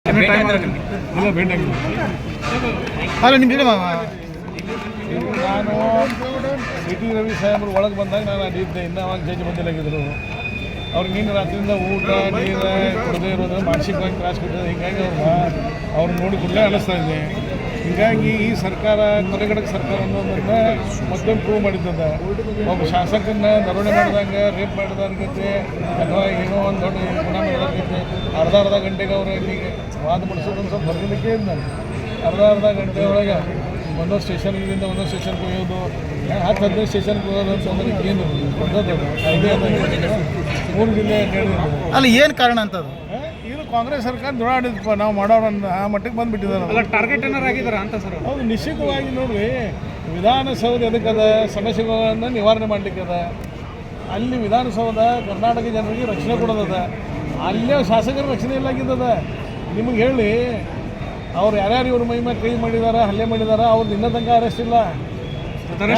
ಇಲ್ಲ ಭೇಟಿ ಆಗಿಲ್ಲ. ಅಲ್ಲ ನಿಮ್ಮ ಜೊತೆ ನಾನು ಸಿ ಟಿ ರವಿ ಸಾಹೇಬ್ರು ಒಳಗೆ ಬಂದಾಗ ನಾನು ಅಲ್ಲಿದ್ದೆ, ಇನ್ನೂ ಅವಾಗ ಜಡ್ಜ್ ಬಂದಿಲ್ಲಾಗಿದ್ರು. ಅವ್ರಿಗೆ ನಿನ್ನೆ ರಾತ್ರಿಯಿಂದ ಊಟ ನೀರು ಕೊಡದೇ ಇರೋದು ಮಾನಸಿಕವಾಗಿ ತ್ರಾಸ ಕೊಟ್ಟಿದೆ. ಹೀಗಾಗಿ ಅವ್ರು ನೋಡಿ ಕೂಡಲೇ ಅನ್ನಿಸ್ತಾ ಇದೆ. ಹೀಗಾಗಿ ಈ ಸರ್ಕಾರ ಕೊನೆಗಡಕ ಸರ್ಕಾರ ಅನ್ನೋದನ್ನು ಮತ್ತೊಂದು ಪ್ರೂವ್ ಮಾಡಿದ್ದದ. ಒಬ್ಬ ಶಾಸಕನ್ನ ದರೋಡೆ ಮಾಡಿದಂಗೆ ರೇಪ್ ಮಾಡಿದಾರ್ಗೈತೆ ಅಥವಾ ಏನೋ ಒಂದು ದೊಡ್ಡ ಗುಣ ಮಾಡಿದಾರ್ಗೈತೆ ಅರ್ಧ ಗಂಟೆಗೆ ಅವರು ಇಲ್ಲಿಗೆ ವಾದ ಮಾಡಿಸೋದೊಂದು ಸ್ವಲ್ಪ ಹೊರಗಲಿಕ್ಕೆ ಇದ್ದು ನಾನು ಅರ್ಧ ಗಂಟೆ ಒಳಗೆ ಒಂದೊಂದು ಸ್ಟೇಷನ್ಗಳಿಂದ ಒಂದೊಂದು ಸ್ಟೇಷನ್ಗೆ ಹೋಗೋದು 10-15 ಸ್ಟೇಷನ್ಗೆ ಹೋಗೋದು ಅಂತಂದ್ರೆ ಏನು ಒಂದೊಂದು ಐಡಿಯಾ 3 ಜಿಲ್ಲೆ ಅಲ್ಲ ಏನು ಕಾರಣ ಅಂತದು? ಇದು ಕಾಂಗ್ರೆಸ್ ಸರ್ಕಾರ ದುರಾಡಿದಪ್ಪ, ನಾವು ಮಾಡೋರನ್ನ ಆ ಮಟ್ಟಕ್ಕೆ ಬಂದುಬಿಟ್ಟಿದ್ದಾರೆ. ಅಲ್ಲ ಟಾರ್ಗೆಟ್ ಏನಾರು ಆಗಿದಾರ ಅಂತ ಸರ್? ಹೌದು, ನಿಶ್ಚಿತವಾಗಿ ನೋಡ್ರಿ, ವಿಧಾನಸೌಧ ಎದಕ್ಕದ ಸಮಸ್ಯೆಗಳನ್ನು ನಿವಾರಣೆ ಮಾಡಲಿಕ್ಕದ. ಅಲ್ಲಿ ವಿಧಾನಸೌಧ ಕರ್ನಾಟಕ ಜನರಿಗೆ ರಕ್ಷಣೆ ಕೊಡೋದದ, ಅಲ್ಲೇ ಶಾಸಕರ ರಕ್ಷಣೆ ಇಲ್ಲಾಗಿದ್ದದ. ನಿಮಗೆ ಹೇಳಿ, ಅವ್ರು ಯಾರ್ಯಾರು ಇವ್ರ ಮೈ ಮೇಲೆ ಕೈ ಮಾಡಿದಾರ, ಹಲ್ಲೆ ಮಾಡಿದಾರ, ಅವ್ರದ್ದು ಇನ್ನೂ ತನಕ ಅರೆಸ್ಟ್ ಇಲ್ಲ. ಉತ್ತರ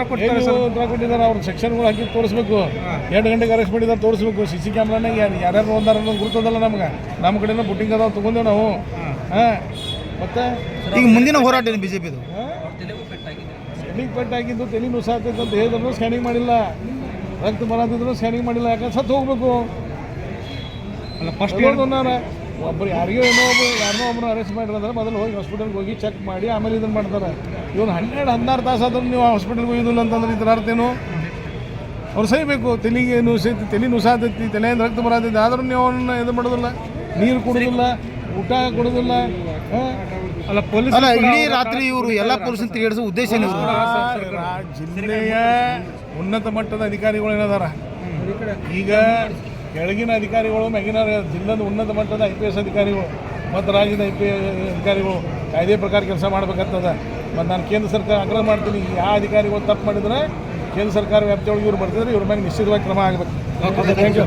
ಕೊಟ್ಟಿದ್ದಾರೆ. ಅವ್ರ ಸೆಕ್ಷನ್ಗಳು ಹಾಕಿ ತೋರಿಸ್ಬೇಕು. 2 ಗಂಟೆಗೆ ಅರೆಸ್ಟ್ ಮಾಡಿದಾರೆ ತೋರಿಸ್ಬೇಕು. CC ಕ್ಯಾಮ್ರಾನಾಗ ಯಾರ್ಯಾರು ಒಂದಾರ ಅನ್ನೋದು ಗುರ್ತದಲ್ಲ ನಮ್ಗೆ. ನಮ್ಮ ಕಡೆಯಿಂದ ಬುಟ್ಟಿಂಗ್ ಅದಾವ ತೊಗೊಂಡೇವು ನಾವು. ಮತ್ತು ಈಗ ಮುಂದಿನ ಹೋರಾಟ ಏನು BJPದು? ತಲೆಗೆ ಪೆಟ್ಟಾಗಿದ್ದು ತಲೆ ನುಸಾತೈತೆ ಅಂತ ಹೇಳಿದ್ರು ಸ್ಕ್ಯಾನಿಂಗ್ ಮಾಡಿಲ್ಲ, ರಕ್ತ ಬರದಿದ್ರು ಸ್ಕ್ಯಾನಿಂಗ್ ಮಾಡಿಲ್ಲ. ಯಾಕಂದ್ರೆ ಸತ್ತು ಹೋಗ್ಬೇಕು. ಅಲ್ಲ ಫಸ್ಟ್ ಒಬ್ಬರು ಯಾರಿಗೋ ಯಾರನ್ನೋ ಒಬ್ಬರು ಅರೆಸ್ಟ್ ಮಾಡಿರೋದ್ರೆ ಮೊದಲು ಹೋಗಿ ಹಾಸ್ಪಿಟಲ್ಗೆ ಹೋಗಿ ಚೆಕ್ ಮಾಡಿ ಆಮೇಲೆ ಇದನ್ನು ಮಾಡ್ತಾರೆ. ಇವನು 12-16 ತಾಸು ಆದ್ರೂ ನೀವು ಹಾಸ್ಪಿಟಲ್ಗೆ ಹೋಗಿದ್ದಿಲ್ಲ ಅಂತಂದ್ರೆ ಇದರ ಅರ್ಥ ಏನು? ಅವ್ರು ಸಹಿಬೇಕು. ತಲೆಗೆ ತಲೆ ನುಸಾತೈತಿ, ತಲೆಯಿಂದ ರಕ್ತ ಬರತೈತಿ, ಆದ್ರೂ ನೀವು ಅವನ್ನ ಇದು ಮಾಡೋದಿಲ್ಲ, ನೀರು ಕೊಡೋದಿಲ್ಲ, ಊಟ ಕೊಡೋದಿಲ್ಲ. ಅಲ್ಲ ಪೊಲೀಸ್ ಅಲ್ಲ ಇಡೀ ರಾತ್ರಿ ಇವರು ಎಲ್ಲ ಪೊಲೀಸನ್ನು ತಿರುಗಿಸೋ ಉದ್ದೇಶ ಏನು? ಜಿಲ್ಲೆಯ ಉನ್ನತ ಮಟ್ಟದ ಅಧಿಕಾರಿಗಳು ಏನದಾರ, ಈಗ ಕೆಳಗಿನ ಅಧಿಕಾರಿಗಳು, ಮ್ಯಾಗಿನ ಜಿಲ್ಲೆದ ಉನ್ನತ ಮಟ್ಟದ IPS ಅಧಿಕಾರಿಗಳು ಮತ್ತು ರಾಜ್ಯದ IPS ಅಧಿಕಾರಿಗಳು ಕಾಯ್ದೆ ಪ್ರಕಾರ ಕೆಲಸ ಮಾಡಬೇಕಾಗ್ತದ. ಮತ್ತು ನಾನು ಕೇಂದ್ರ ಸರ್ಕಾರ ಆಗ್ರಹ ಮಾಡ್ತೀನಿ, ಯಾವ ಅಧಿಕಾರಿಗಳು ತಪ್ಪು ಮಾಡಿದ್ರೆ ಕೇಂದ್ರ ಸರ್ಕಾರ ವ್ಯಾಪ್ತಿಯೊಳಗೆ ಇವ್ರು ಬರ್ತಿದ್ರೆ ಇವ್ರ ಮ್ಯಾಗೆ ನಿಶ್ಚಿತವಾಗಿ ಕ್ರಮ ಆಗಬೇಕು. Thank you.